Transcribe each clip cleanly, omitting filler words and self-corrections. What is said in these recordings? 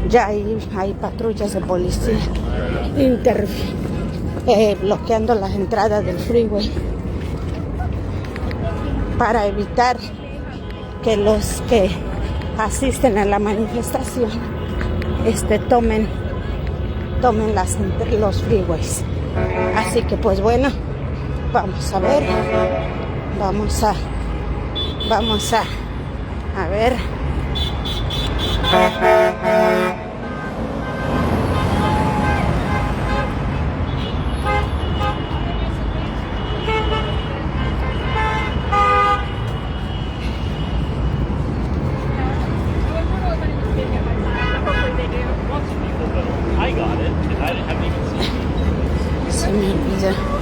Ya hay patrullas de policía bloqueando las entradas del freeway para evitar que los que asisten a la manifestación tomen los freeways. Así que pues bueno, vamos a ver, vamos a ver. I got it, and I haven't even seen it. Se me olvidó.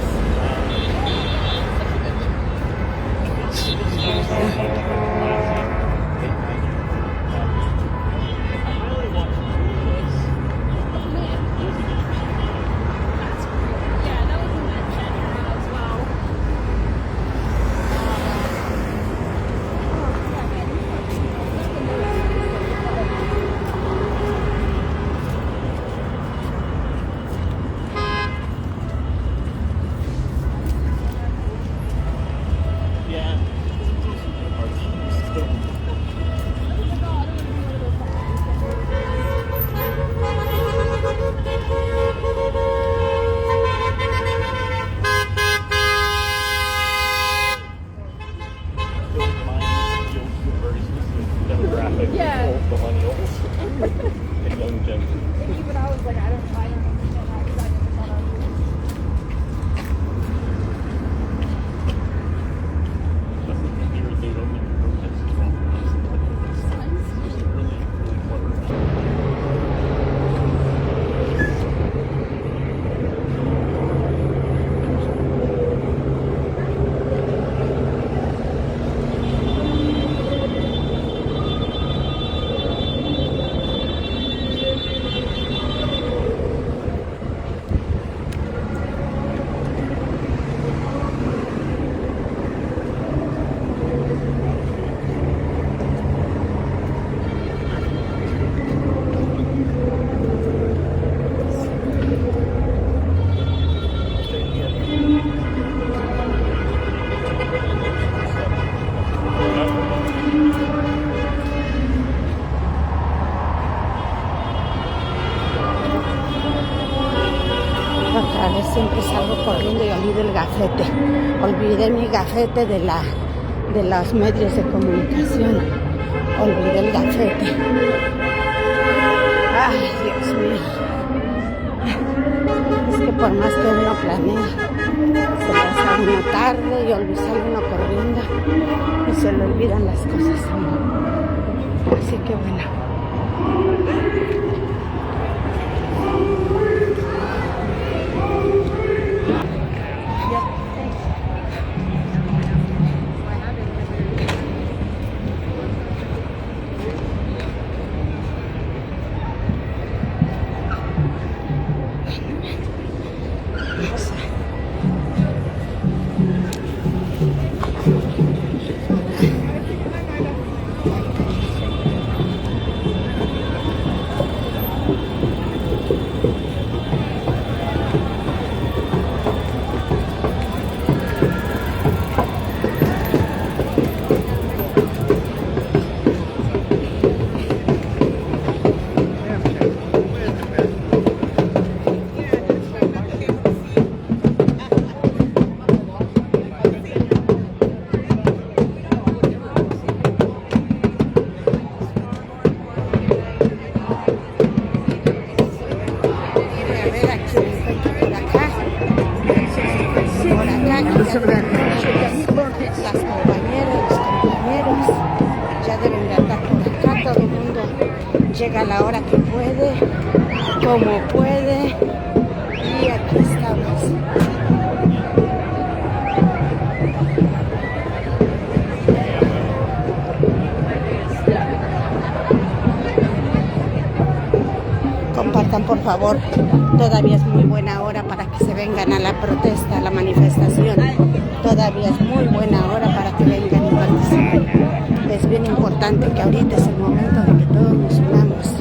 Siempre salgo corriendo y olvido el gafete. Olvidé mi gafete de los medios de comunicación. Olvidé el gafete. Ay, Dios mío. Es que por más que uno planea, se pasa uno tarde y sale uno corriendo y se le olvidan las cosas. Así que bueno. Las compañeras, los compañeros ya deben de andar por acá. Todo el mundo llega a la hora que puede, como puede, y aquí estamos. Compartan, por favor. Todavía es muy buena hora para que se vengan a la protesta, a la manifestación. Todavía es muy buena hora para que vengan y participen. Es bien importante que ahorita es el momento de que todos nos unamos.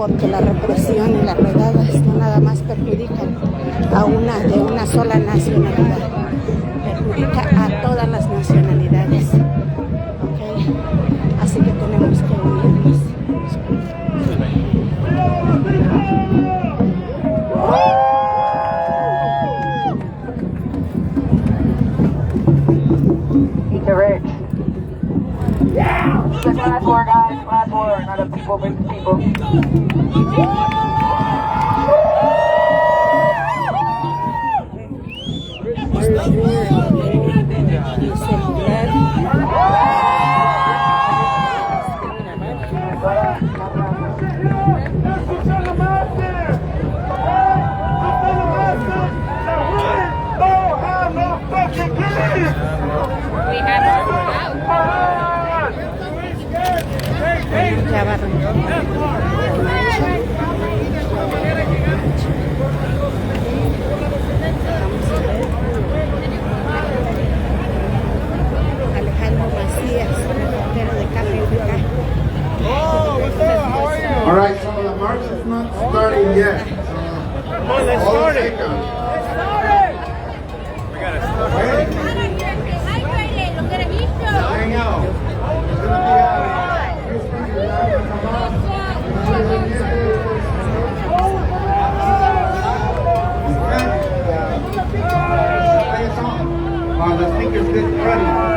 porque la represión y las redadas no nada más perjudican a de una sola nacionalidad, perjudica a todas las nacionalidades. ¿Okay? Así que tenemos que unirnos. Eat the rich. Yeah! The class war, guys. Class war. Not a people, big people. Ya va a Alejandro Macías, reportero de KPFK. All right, so the march is not starting yet. Come on, let's start it. We gotta start. Hang out. It's gonna be the speakers get ready.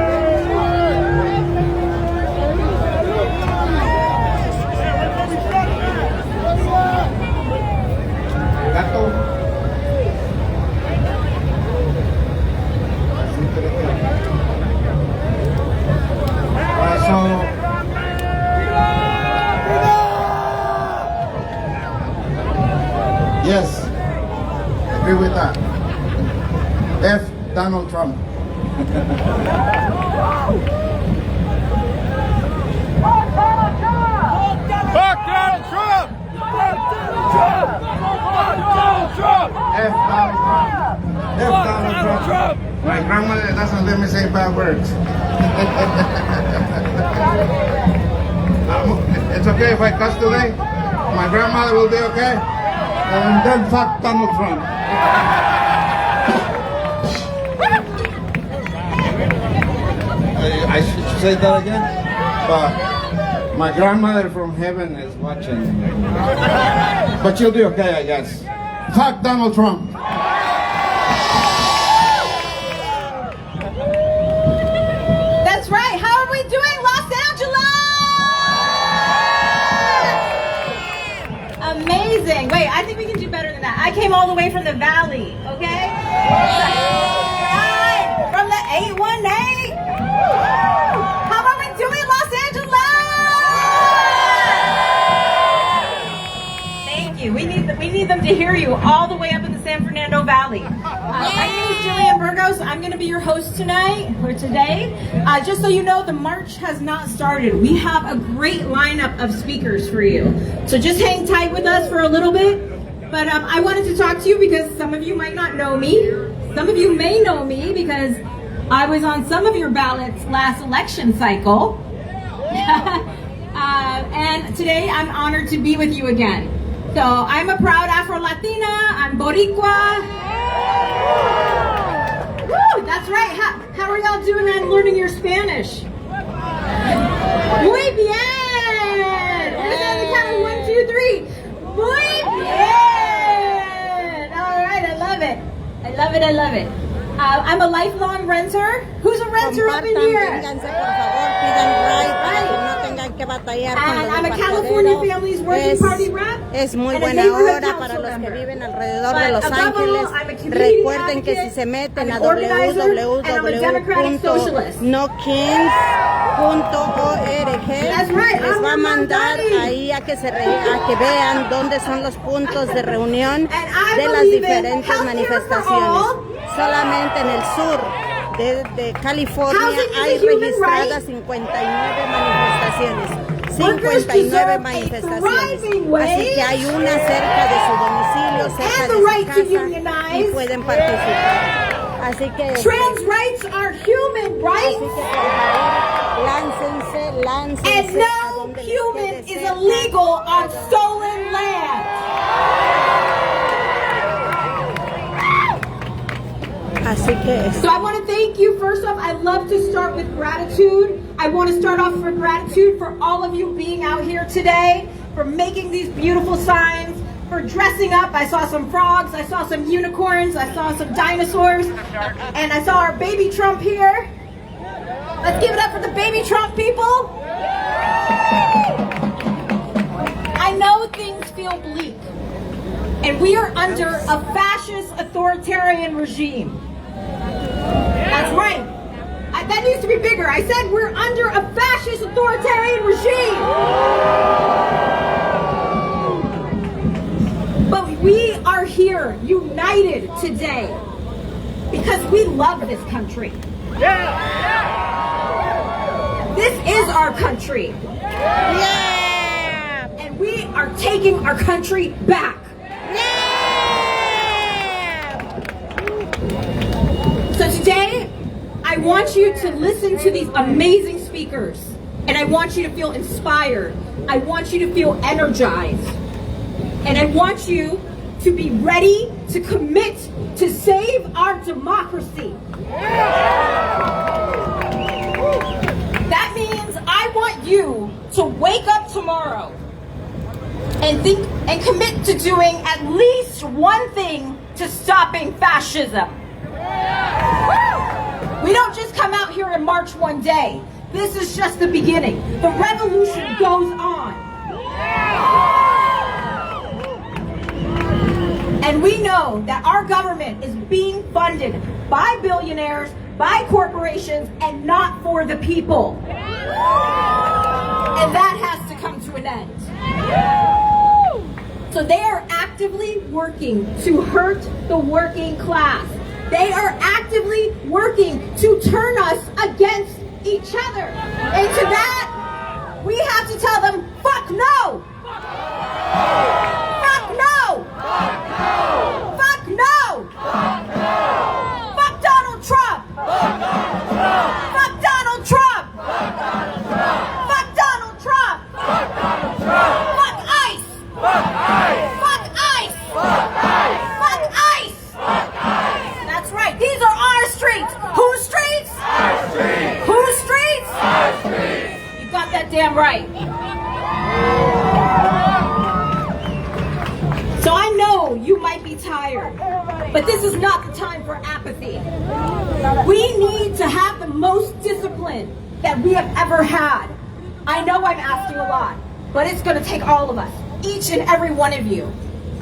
Yes, agree with that. F. Donald Trump. Fuck Donald Trump! Fuck Donald Trump! Fuck Donald Trump! F. Donald Trump. F. Donald Trump. My grandmother doesn't let me say bad words. It's okay if I cuss today? My grandmother will be okay? And then fuck Donald Trump. I should say that again, but my grandmother from heaven is watching. But she'll be okay, I guess. Fuck Donald Trump. That's right. How are we doing, Los Angeles? Amazing. Wait, I think we can do better than that. I came all the way from the valley, okay? Right. From the 818. How are we doing, Los Angeles? Thank you. We need them to hear you all the way up in the San Fernando Valley. My name is Jillian Burgos. I'm going to be your host tonight, or today. Just so you know, the march has not started. We have a great lineup of speakers for you. So just hang tight with us for a little bit. But I wanted to talk to you because some of you might not know me. Some of you may know me because I was on some of your ballots last election cycle. And today I'm honored to be with you again. So I'm a proud Afro-Latina. I'm Boricua. Woo, that's right. How are y'all doing on learning your Spanish? Muy bien. We're gonna have the count of 1, 2, 3. Muy bien. All right, I love it. I love it. I love it. I'm a lifelong renter. Who's a renter up in here? Vénganse, por favor, pidan ride para que no tengan que batallar con And los I'm a California apartaderos. Families Working Party rep. Es muy and a buena neighborhood hora para council los que member. viven alrededor But de Los above all, Ángeles. I'm a community Recuerden que si advocate, se meten I'm a an organizer, and I'm a democratic socialist. www.nokins.org That's right, les I'm va a from mandar Mondani. ahí a que vean dónde son los puntos de reunión And I de las believe in diferentes healthcare for manifestaciones. all. Solamente en el sur de California Housing is a hay human registradas right. 59 manifestaciones. Workers 59 deserve a manifestaciones. thriving Así que hay una cerca de su domicilio, cerca And de the su right to casa unionize. y pueden participar. Así que Trans rights are human rights. Así que por favor, láncense And a no donde les human quede is cerca. illegal on stolen land. Así que So I want to thank you. First off, I love to start with gratitude. I want to start off for gratitude for all of you being out here today, for making these beautiful signs, for dressing up. I saw some frogs, I saw some unicorns, I saw some dinosaurs, and I saw our baby Trump here. Let's give it up for the baby Trump people. I know things feel bleak, and we are under a fascist authoritarian regime. That's right. That needs to be bigger. I said we're under a fascist authoritarian regime. But we are here united today because we love this country. This is our country. yeah. And we are taking our country back. So today, I want you to listen to these amazing speakers, and I want you to feel inspired. I want you to feel energized. And I want you to be ready to commit to save our democracy. That means I want you to wake up tomorrow and think and commit to doing at least one thing to stopping fascism. We don't just come out here and march one day. This is just the beginning. The revolution goes on. And we know that our government is being funded by billionaires, by corporations, and not for the people. And that has to come to an end. So they are actively working to hurt the working class. They are actively working to turn us against each other. And to that, we have to tell them, fuck no! Fuck no! Fuck no! Fuck Donald Trump! Fuck Donald Trump! Fuck Donald Trump! Fuck ICE! Fuck ICE! Fuck ICE! That's right. These are our streets. Whose streets? Our streets. Whose streets? Our streets. You got that damn right. So I know you might be tired, but this is not the time for apathy. We need to have the most discipline that we have ever had. I know I'm asking a lot, but it's going to take all of us, each and every one of you.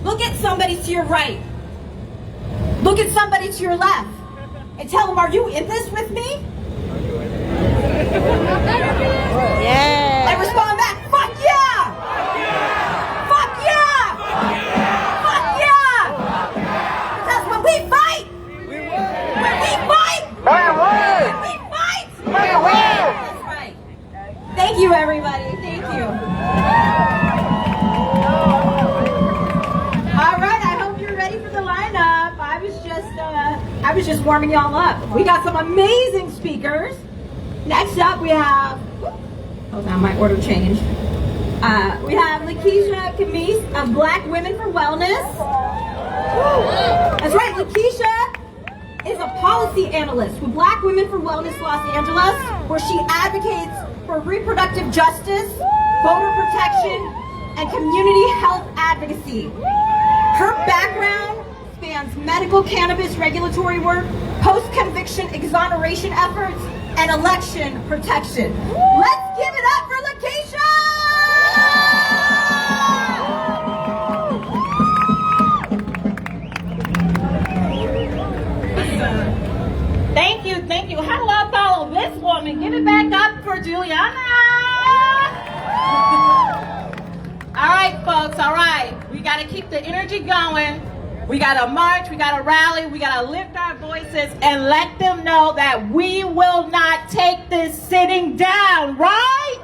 Look at somebody to your right. Look at somebody to your left and tell them, are you in this with me? Yeah. And respond back, fuck yeah! Fuck yeah! Fuck yeah! Because when we fight, when we fight, that's right. Thank you, everybody. Thank you. All right, I hope you're ready for the lineup. I was just warming y'all up. We got some amazing speakers. Next up, we have, hold on, my order changed. We have Lakeisha Camise of Black Women for Wellness. That's right, Lakeisha is a policy analyst with Black Women for Wellness Los Angeles, where she advocates for reproductive justice, voter protection, and community health advocacy. Her background spans medical cannabis regulatory work, post-conviction exoneration efforts, and election protection. Let's give it up for Lakeisha! Thank you. How do I follow this woman? Give it back up for Juliana! All right, folks, all right. We got to keep the energy going. We got to march, we got to rally, we got to lift our voices and let them know that we will not take this sitting down, right?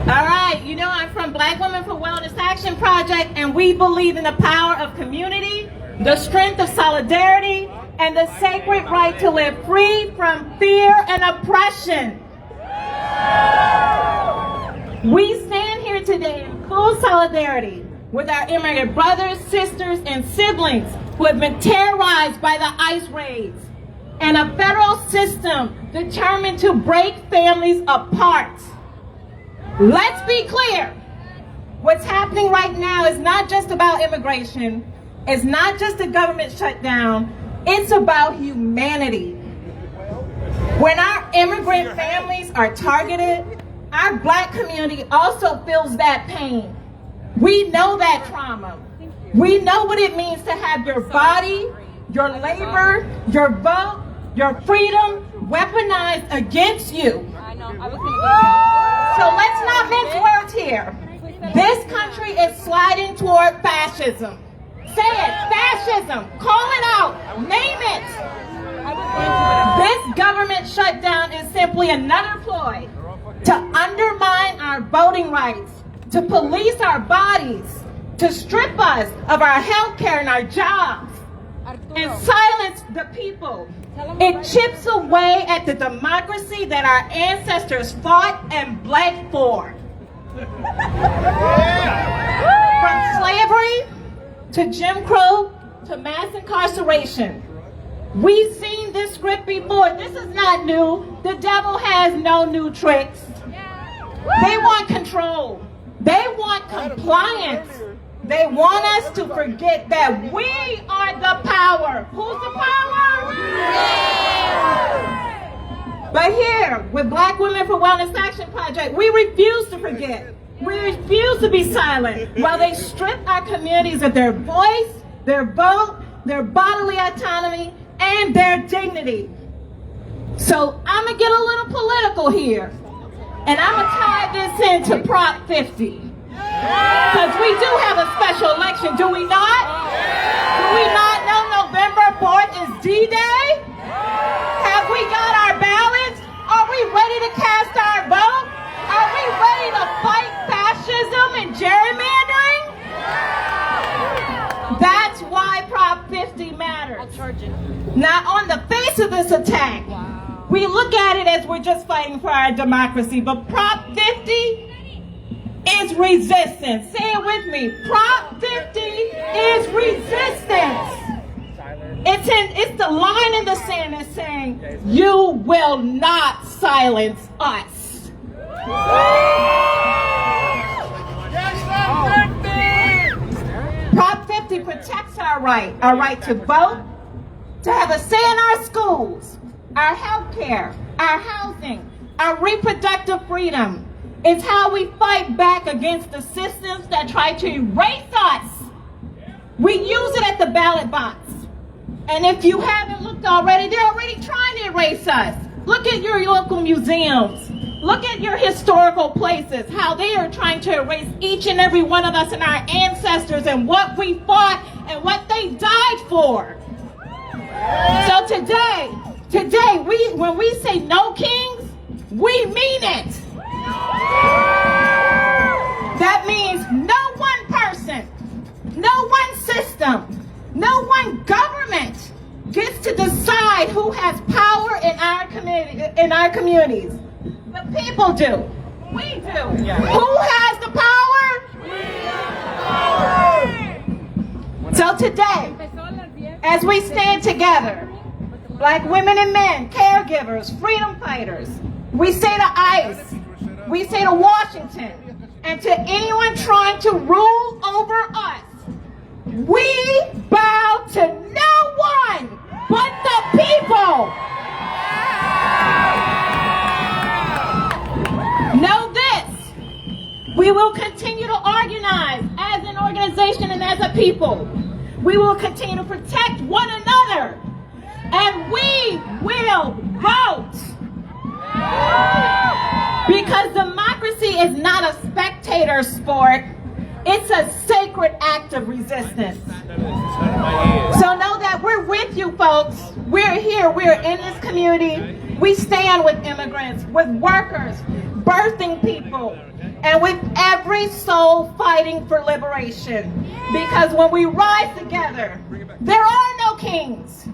All right, you know I'm from Black Women for Wellness Action Project, and we believe in the power of community, the strength of solidarity, and the sacred right to live free from fear and oppression. We stand here today in full solidarity with our immigrant brothers, sisters, and siblings who have been terrorized by the ICE raids, and a federal system determined to break families apart. Let's be clear. What's happening right now is not just about immigration. It's not just a government shutdown. It's about humanity. When our immigrant families are targeted, our Black community also feels that pain. We know that trauma. We know what it means to have your body, your labor, your vote, your freedom weaponized against you. So let's not mince words here. This country is sliding toward fascism. Say it, fascism. Call it out. Name it. This government shutdown is simply another ploy to undermine our voting rights, to police our bodies, to strip us of our health care and our jobs, and silence the people. It chips away at the democracy that our ancestors fought and bled for. From slavery to Jim Crow to mass incarceration. We've seen this script before. This is not new. The devil has no new tricks. They want control. They want compliance. They want us to forget that we are the power. Who's the power? But here, with Black Women for Wellness Action Project, we refuse to forget. We refuse to be silent while they strip our communities of their voice, their vote, their bodily autonomy, and their dignity. So I'm going to get a little political here. And I'm going to tie this into Prop 50. Because we do have a special election, do we not? Do we not know November 4th is D-Day? Have we got our ballots? Are we ready to cast our vote? Are we ready to fight fascism and gerrymandering? That's why Prop 50 matters. Now, on the face of this attack, we look at it as we're just fighting for our democracy, but Prop 50 is resistance. Say it with me. Prop 50 is resistance. It's the line in the sand that's saying, you will not silence us. Prop 50 protects our right to vote, to have a say in our schools, our health care, our housing, our reproductive freedom. It's how we fight back against the systems that try to erase us. We use it at the ballot box. And if you haven't looked already, they're already trying to erase us. Look at your local museums. Look at your historical places, how they are trying to erase each and every one of us and our ancestors and what we fought and what they died for. So today, when we say no kings, we mean it. That means no one person, no one system, no one government gets to decide who has power in our communities. The people do. We do. Who has the power? So today, as we stand together, Black women and men, caregivers, freedom fighters, we say to ICE, we say to Washington, and to anyone trying to rule over us, we bow to no one but the people. Know this, we will continue to organize as an organization and as a people. We will continue to protect one another, and we will vote. Because democracy is not a spectator sport, it's a sacred act of resistance. So know that we're with you folks. We're here, we're in this community. We stand with immigrants, with workers, birthing people, and with every soul fighting for liberation. Because when we rise together, there are no kings,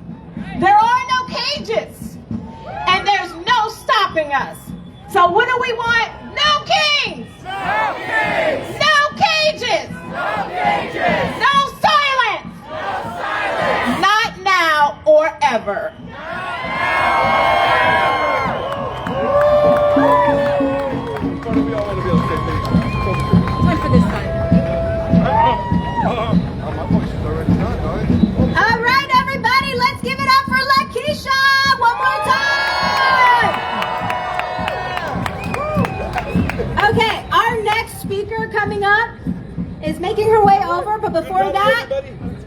there are no cages, and there's no stopping us. So what do we want? No kings! No kings! No cages! No cages! No silence! No silence! speaker coming up is making her way over, but before that,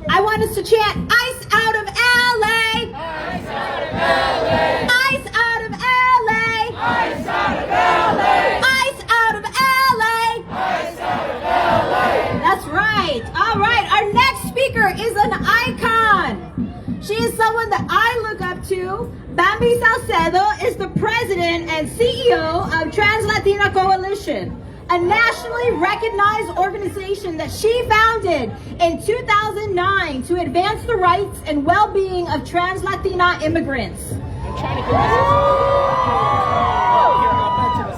I want us to chant, "Ice out of LA! Ice out of LA! Ice out of LA! Ice out of LA! Ice out of LA! Ice out of LA!" That's right. All right. Our next speaker is an icon. She is someone that I look up to. Bambi Salcedo is the president and CEO of Trans Latina Coalition, a nationally recognized organization that she founded in 2009 to advance the rights and well-being of trans Latina immigrants.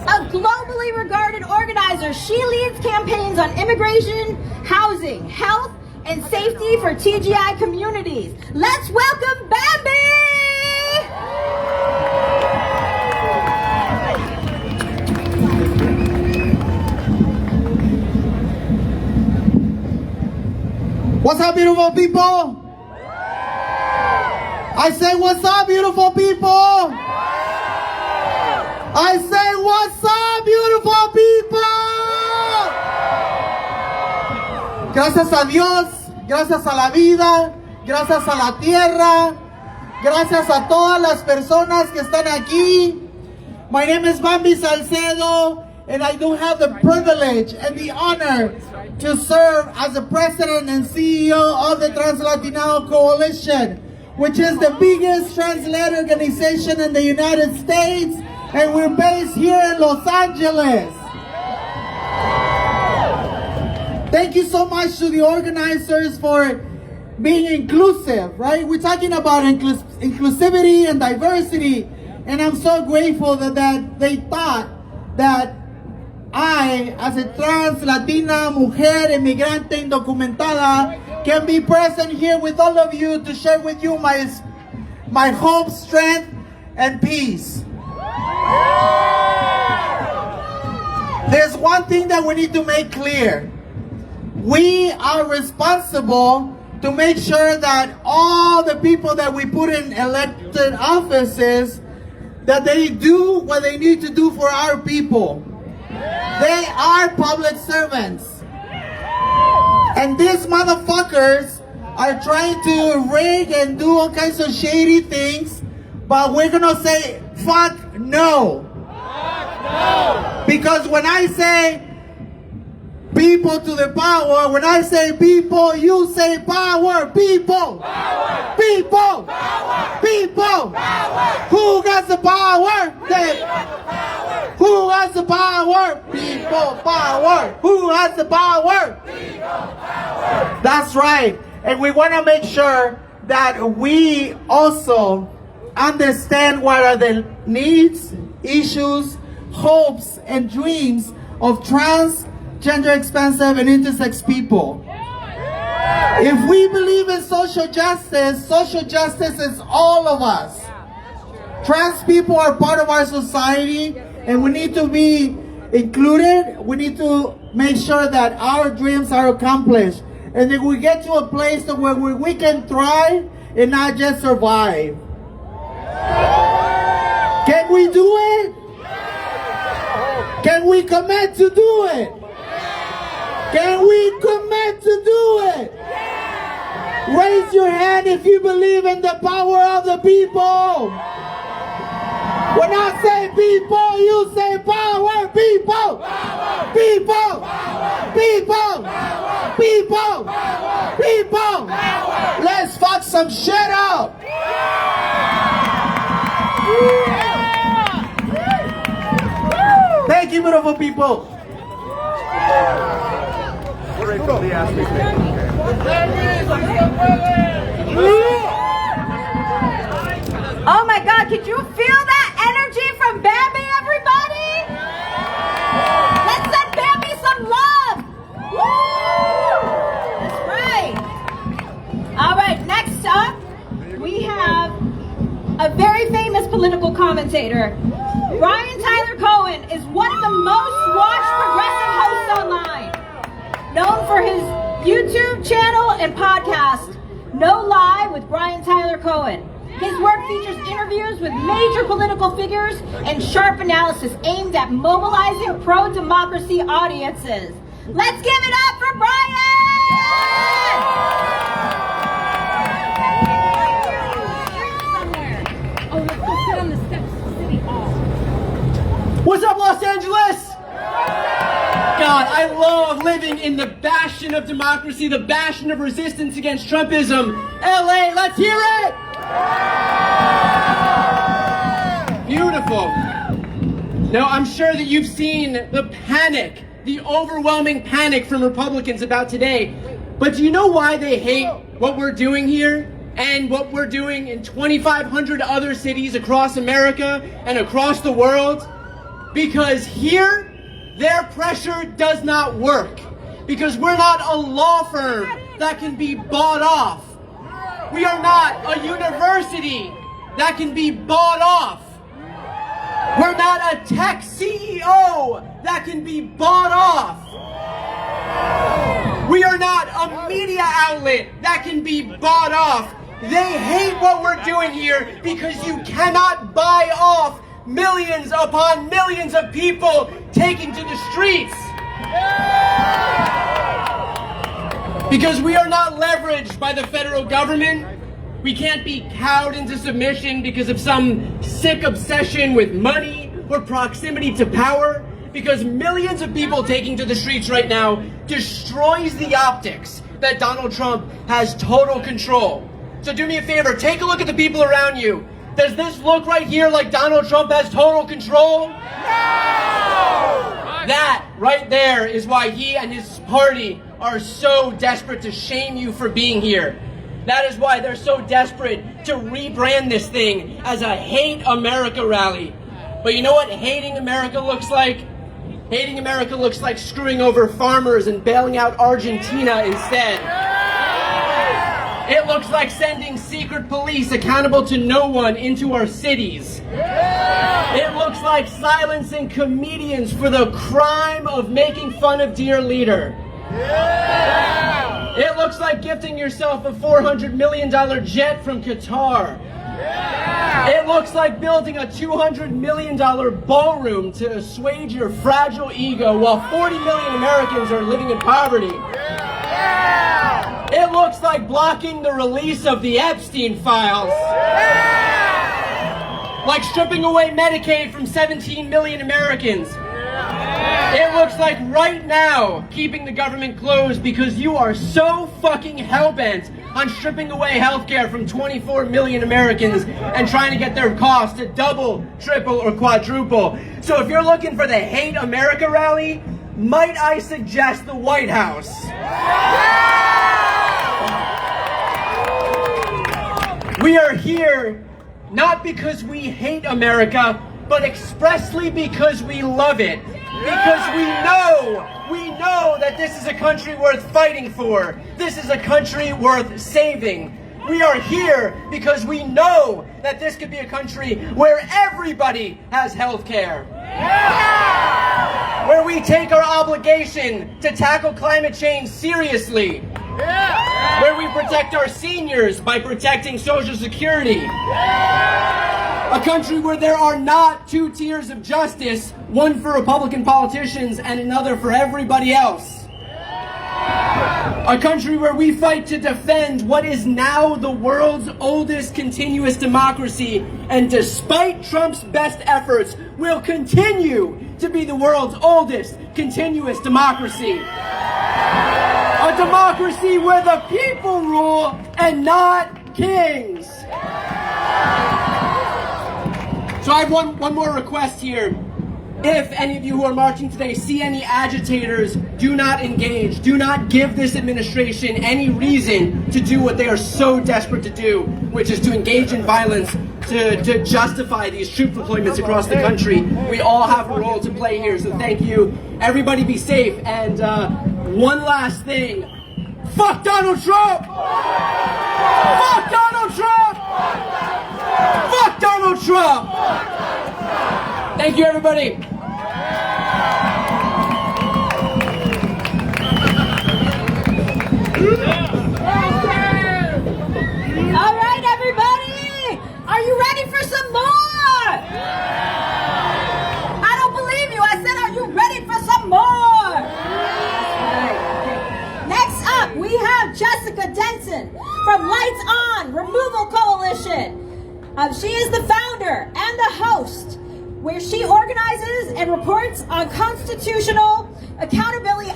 A globally regarded organizer, she leads campaigns on immigration, housing, health, and safety for TGI communities. Let's welcome Bambi! What's up, beautiful people? I say, what's up, beautiful people? I say, what's up, beautiful people? Gracias a Dios, gracias a la vida, gracias a la tierra, gracias a todas las personas que están aquí. My name is Bambi Salcedo, and I do have the privilege and the honor to serve as the president and CEO of the Trans Latina Coalition, which is the biggest trans-led organization in the United States, and we're based here in Los Angeles. Thank you so much to the organizers for being inclusive, right? We're talking about inclusivity and diversity, and I'm so grateful that they thought that I, as a trans Latina mujer inmigrante indocumentada, can be present here with all of you to share with you my hope, strength, and peace. There's one thing that we need to make clear. We are responsible to make sure that all the people that we put in elected offices, that they do what they need to do for our people. They are public servants. And these motherfuckers are trying to rig and do all kinds of shady things, but we're gonna say, fuck no. Fuck no. Because when I say people to the power, when I say people, you say power. People. Power. People. Power. People. Power. Who got the power? Who has the power? People power. Who has the power? People power. That's right. And we want to make sure that we also understand what are the needs, issues, hopes, and dreams of trans, gender expansive, and intersex people. If we believe in social justice is all of us. Trans people are part of our society, and we need to be included. We need to make sure that our dreams are accomplished, and that we get to a place where we can thrive and not just survive. Can we do it? Can we commit to do it? Can we commit to do it? Raise your hand if you believe in the power of the people. When I say people, you say power. People. Power. People. Power. People. Power. People. Power. People. Power. Let's fuck some shit up. Thank you, beautiful people. Oh my God, could you feel that energy from Bambi, everybody? Let's send Bambi some love. Woo! That's right. All right, next up, we have a very famous political commentator. Brian Tyler Cohen is one of the most watched progressive hosts online, known for his YouTube channel and podcast, No Lie with Brian Tyler Cohen. His work features interviews with major political figures and sharp analysis aimed at mobilizing pro-democracy audiences. Let's give it up for Brian! Oh, let's go sit on the steps of City Hall. What's up, Los Angeles? God, I love living in the bastion of democracy, the bastion of resistance against Trumpism. LA, let's hear it! Beautiful. Now, I'm sure that you've seen the panic, the overwhelming panic from Republicans about today. But do you know why they hate what we're doing here and what we're doing in 2,500 other cities across America and across the world? Because here, their pressure does not work. Because we're not a law firm that can be bought off. We are not a university that can be bought off. We're not a tech CEO that can be bought off. We are not a media outlet that can be bought off. They hate what we're doing here because you cannot buy off millions upon millions of people taking to the streets. Because we are not leveraged by the federal government. We can't be cowed into submission because of some sick obsession with money or proximity to power. Because millions of people taking to the streets right now destroys the optics that Donald Trump has total control. So do me a favor, take a look at the people around you. Does this look right here like Donald Trump has total control? No! That right there is why he and his party are so desperate to shame you for being here. That is why they're so desperate to rebrand this thing as a Hate America rally. But you know what hating America looks like? Hating America looks like screwing over farmers and bailing out Argentina instead. It looks like sending secret police accountable to no one into our cities. It looks like silencing comedians for the crime of making fun of dear leader. It looks like gifting yourself a $400 million jet from Qatar. It looks like building a $200 million ballroom to assuage your fragile ego while 40 million Americans are living in poverty. It looks like blocking the release of the Epstein files. Like stripping away Medicaid from 17 million Americans. It looks like right now keeping the government closed because you are so fucking hell-bent on stripping away healthcare from 24 million Americans and trying to get their costs to double, triple, or quadruple. So if you're looking for the Hate America rally, might I suggest the White House? We are here not because we hate America, but expressly because we love it. Because we know that this is a country worth fighting for. This is a country worth saving. We are here because we know that this could be a country where everybody has health care. Where we take our obligation to tackle climate change seriously. Where we protect our seniors by protecting Social Security. A country where there are not two tiers of justice, one for Republican politicians and another for everybody else. A country where we fight to defend what is now the world's oldest continuous democracy, and despite Trump's best efforts, will continue to be the world's oldest continuous democracy. A democracy where the people rule and not kings. So I have one more request here. If any of you who are marching today see any agitators, do not engage. Do not give this administration any reason to do what they are so desperate to do, which is to engage in violence to justify these troop deployments across the country. We all have a role to play here, so thank you. Everybody be safe. And one last thing. Fuck Donald Trump! Fuck Donald Trump! Fuck Donald Trump! Thank you, everybody. All right, everybody! Are you ready for some more? I don't believe you. I said, are you ready for some more? Johnson from Lights On Removal Coalition. She is the founder and the host, where she organizes and reports on constitutional accountability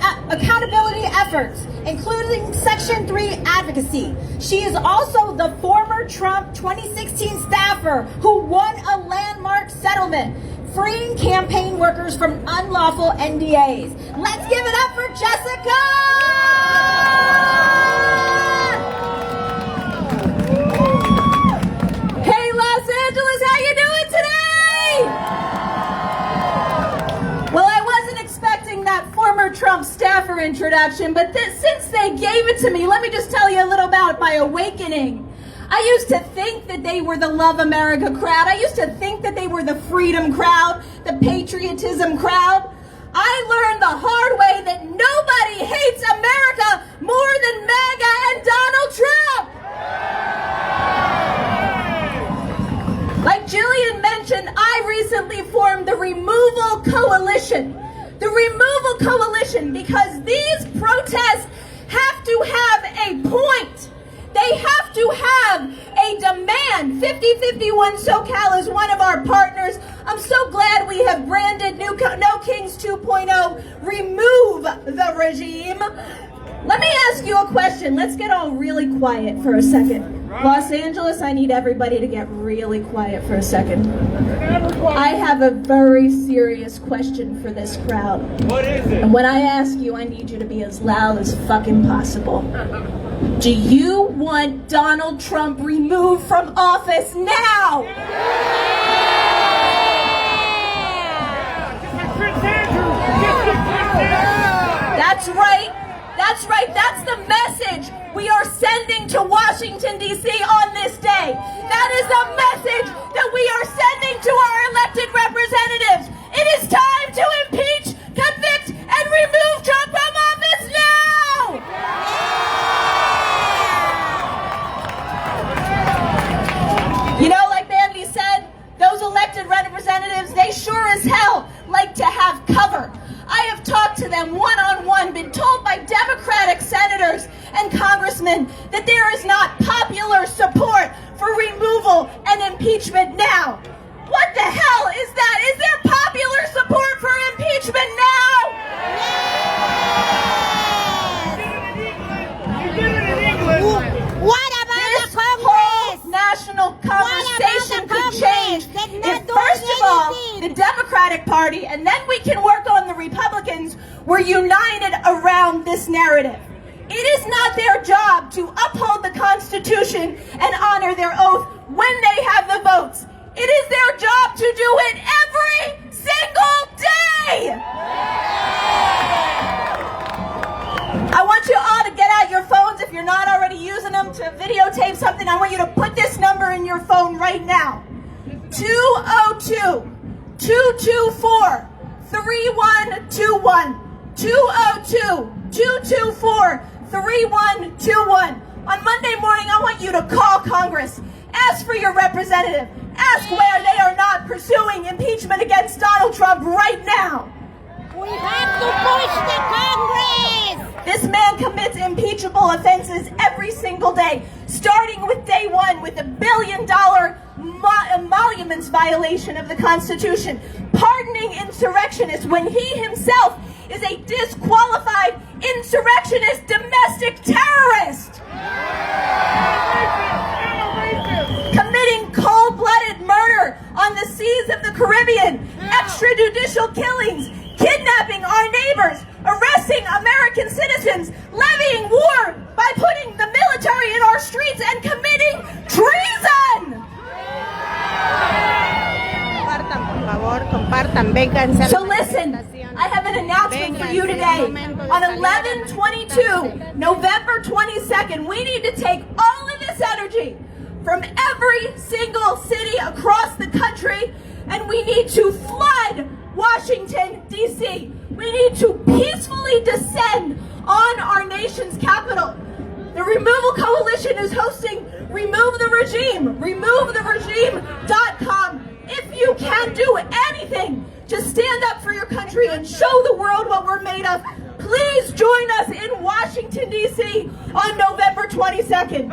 efforts, including Section 3 advocacy. She is also the former Trump 2016 staffer who won a landmark settlement freeing campaign workers from unlawful NDAs. Let's give it up for Jessica! Hey, Los Angeles, how you doing today? Well, I wasn't expecting that former Trump staffer introduction, but since they gave it to me, let me just tell you a little about my awakening. I used to think that they were the Love America crowd. I used to think that they were the freedom crowd, the patriotism crowd. I learned the hard way that nobody hates America more than MAGA and Donald Trump. Like Jillian mentioned, I recently formed the Removal Coalition. The Removal Coalition, because these protests have to have a point. They have to have a demand. 5051 SoCal is one of our partners. I'm so glad we have branded No Kings 2.0, remove the regime. Let me ask you a question. Let's get all really quiet for a second. Los Angeles, I need everybody to get really quiet for a second. I have a very serious question for this crowd. What is it? And when I ask you, I need you to be as loud as fucking possible. Do you want Donald Trump removed from office now? That's right. That's right. That's the message we are sending to Washington, D.C. on this day. That is the message that we are sending to our elected representatives. It is time to impeach, convict, and remove Trump from office now! You know, like Mandy said, those elected representatives, they sure as hell like to have cover. I have talked to them one-on-one, been told by Democratic senators and congressmen that there is not popular support for removal and impeachment now. What the hell is that? Is there popular support for impeachment now? What about This the whole Congress? national conversation What about the could Congress? change They're not if, doing first of all, anything. the Democratic Party, and then we can work on the Republicans, were united around this narrative. It is not their job to uphold the Constitution and honor their oath when they have the votes. It is their job to do it every single day. I want you all to get out your phones if you're not already using them to videotape something. I want you to put this number in your phone right now. 202-224-3121. 202-224-3121. On Monday morning, I want you to call Congress. Ask for your representative. Ask where they are not pursuing impeachment against Donald Trump right now. We have to push the Congress! This man commits impeachable offenses every single day, starting with day one with $1 billion emoluments violation of the Constitution, pardoning insurrectionists when he himself is a disqualified insurrectionist domestic terrorist. Committing cold-blooded murder on the seas of the Caribbean, extrajudicial killings, kidnapping our neighbors, arresting American citizens, levying war by putting the military in our streets and committing treason! Compartan, por favor, compartan, vénganse. So listen, I have an announcement for you today. On 11/22, November 22nd, we need to take all of this energy from every single city across the country, and we need to flood Washington, D.C. We need to peacefully descend on our nation's capital. The Removal Coalition is hosting Remove the Regime, removetheregime.com. If you can do anything to stand up for your country and show the world what we're made of, please join us in Washington, D.C. on November 22nd. 22nd.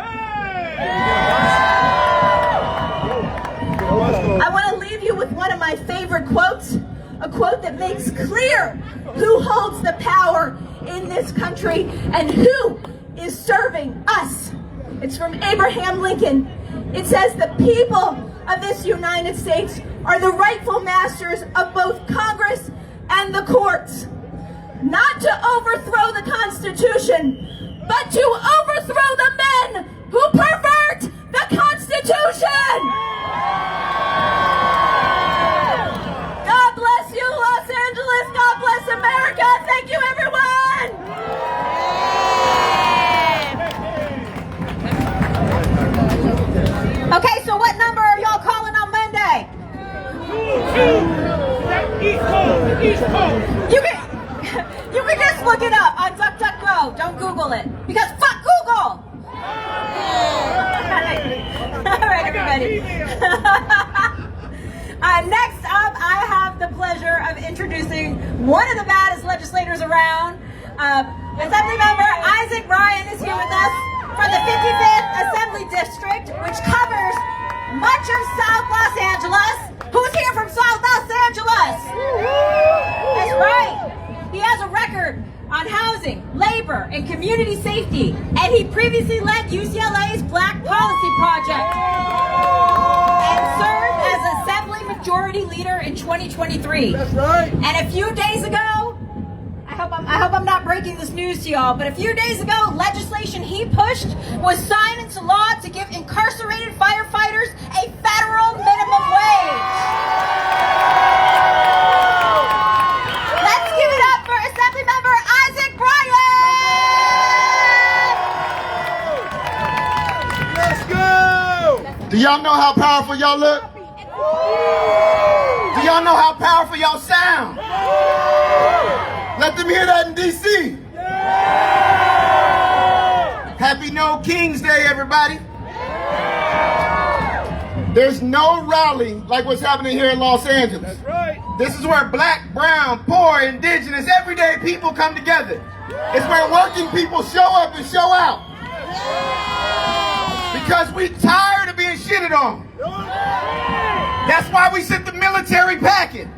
I want to leave you with one of my favorite quotes, a quote that makes clear who holds the power in this country and who is serving us. It's from Abraham Lincoln. It says, "The people of this United States are the rightful masters of both Congress and the courts, not to overthrow the Constitution, but to overthrow the men who pervert the Constitution." God bless you, Los Angeles. God bless America. Thank you, everyone. Okay, so what number are y'all calling on Monday? East Coast. You can just look it up on DuckDuckGo. Don't Google it, because fuck Google. All right, everybody. Next up, I have the pleasure of introducing one of the baddest legislators around. Assemblymember Isaac Ryan is here with us from the 55th Assembly District, which covers much of South Los Angeles. Who's here from South Los Angeles? That's right. He has a record on housing, labor, and community safety, and he previously led UCLA's Black Policy Project and served as Assembly Majority Leader in 2023. That's right. And a few days ago, I hope I'm not breaking this news to y'all, but a few days ago, legislation he pushed was signed into law to give incarcerated firefighters a federal minimum wage. Let's give it up for Assemblymember Isaac Ryan! Let's go. Do y'all know how powerful y'all look? Do y'all know how powerful y'all sound? Let them hear that in DC. Happy No King's Day, everybody. There's no rally like what's happening here in Los Angeles. That's right. This is where black, brown, poor, indigenous, everyday people come together. It's where working people show up and show out. Because we tired of being shitted on. That's why we sent the military packing.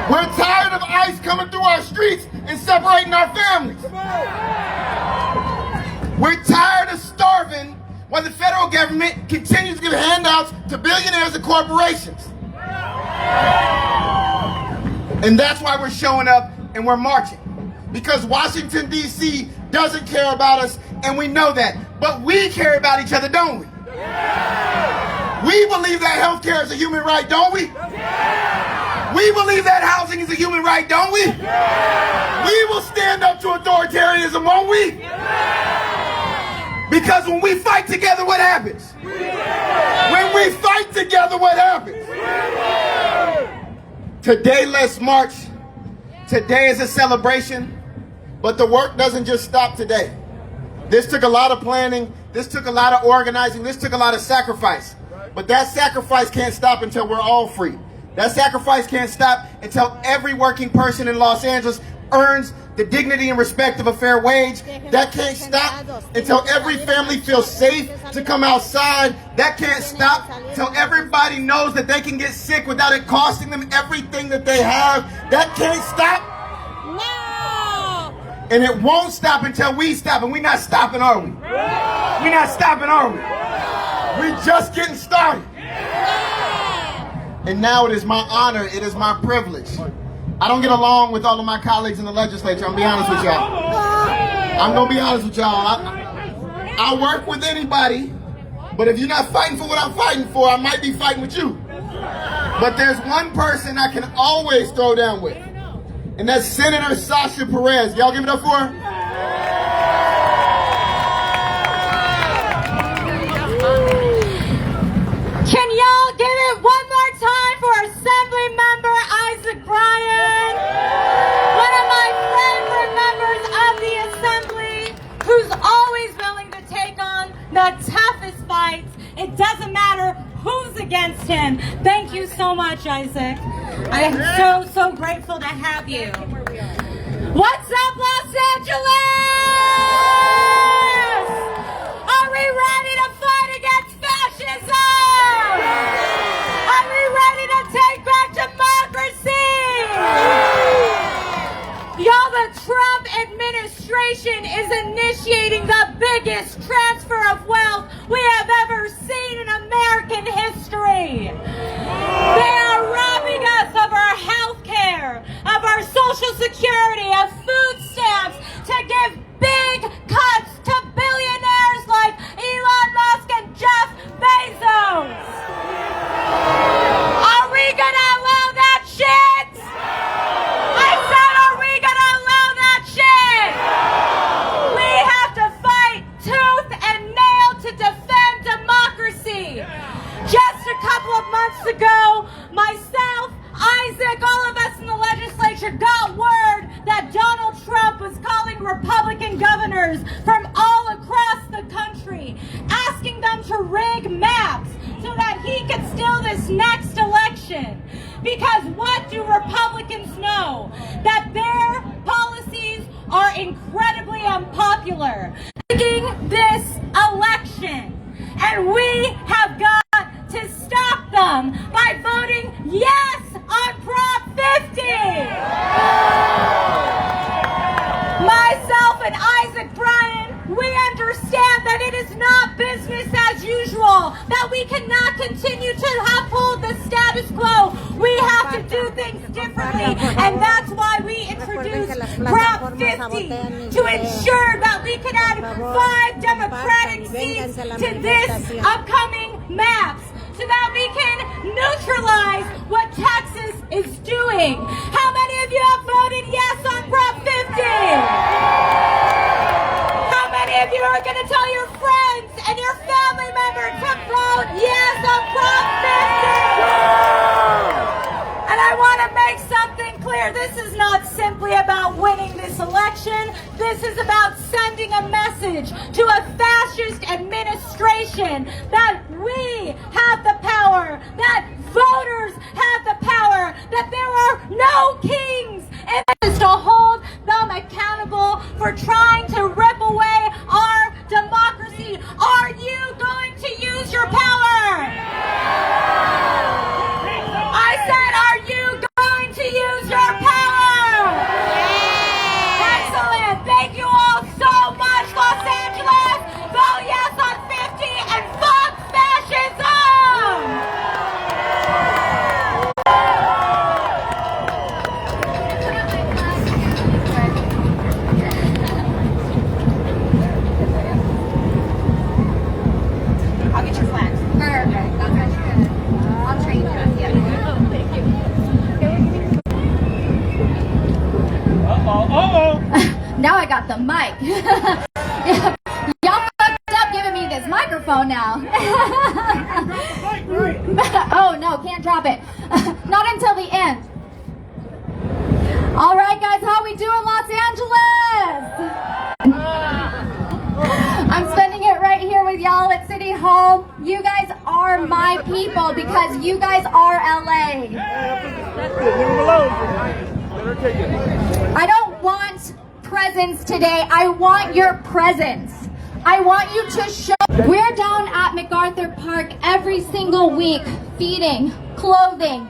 We're tired of ICE coming through our streets and separating our families. We're tired of starving while the federal government continues to give handouts to billionaires and corporations. And that's why we're showing up and we're marching. Because Washington, D.C. doesn't care about us, and we know that. But we care about each other, don't we? We believe that health care is a human right, don't we? We believe that housing is a human right, don't we? We will stand up to authoritarianism, won't we? Because when we fight together, what happens? When we fight together, what happens? Today, let's march. Today is a celebration, but the work doesn't just stop today. This took a lot of planning. This took a lot of organizing. This took a lot of sacrifice. But that sacrifice can't stop until we're all free. That sacrifice can't stop until every working person in Los Angeles earns the dignity and respect of a fair wage. That can't stop until every family feels safe to come outside. That can't stop until everybody knows that they can get sick without it costing them everything that they have. That can't stop. No! And it won't stop until we stop. And we're not stopping, are we? We're not stopping, are we? We're just getting started. And now it is my honor, it is my privilege. I don't get along with all of my colleagues in the legislature, I'm gonna be honest with y'all. I'm gonna be honest with y'all. I work with anybody, but if you're not fighting for what I'm fighting for, I might be fighting with you. But there's one person I can always throw down with, and that's Senator Sasha Perez. Y'all give it up for her? Can y'all give it one more time for Assemblymember Isaac Ryan? One of my favorite members of the Assembly, who's always willing to take on the toughest fights. It doesn't matter who's against him. Thank you so much, Isaac. I am so grateful to have you. What's up, Los Angeles? administration is initiating the biggest transfer of wealth we have ever seen in American history. They are robbing us of our health care, of our Social Security, of food stamps, to give big cuts to billionaires like Elon Musk and Jeff Bezos. Are we gonna allow that shit? I said, are we gonna allow that shit? We have to fight tooth and nail to defend democracy. Just a couple of months ago, myself, Isaac, all of us in the legislature got word that Donald Trump was calling Republican governors from all across the country, asking them to rig maps so that he could steal this next election. Because what do Republicans know? That their policies are incredibly unpopular. Rigging this election. And we have got to stop them by voting yes on Prop 50. Myself and Isaac Bryan, we understand that it is not business as usual, that we cannot continue to uphold the status quo. We have to do things differently, and that's why we introduced Prop 50 to ensure that we can add 5 Democratic seats to this upcoming maps, so that we can neutralize what Texas is doing. How many of you have voted yes on Prop 50? How many of you are going to tell your friends and your family members to vote yes on Prop 50? And I want to make something clear. This is not simply about winning this election. This is about sending a message to a fascist administration that we have the power, that voters have the power, that there are no kings, and is to hold them accountable for trying to rip away our democracy. Are you going to use your power? I said, are you going to use your power? Excellent. Thank you all so much, Los Angeles. Vote yes on 50 and fuck fascism. I'll get your flags. Perfect. That's good. I'll train you. Now I got the mic. Y'all fucked up giving me this microphone now. Oh no, can't drop it. Not until the end. All right, guys, how we doing, Los Angeles? I'm spending it right here with y'all at City Hall. You guys are my people because you guys are LA. I don't want presents today. I want your presence. I want you to show. We're down at MacArthur Park every single week, feeding, clothing,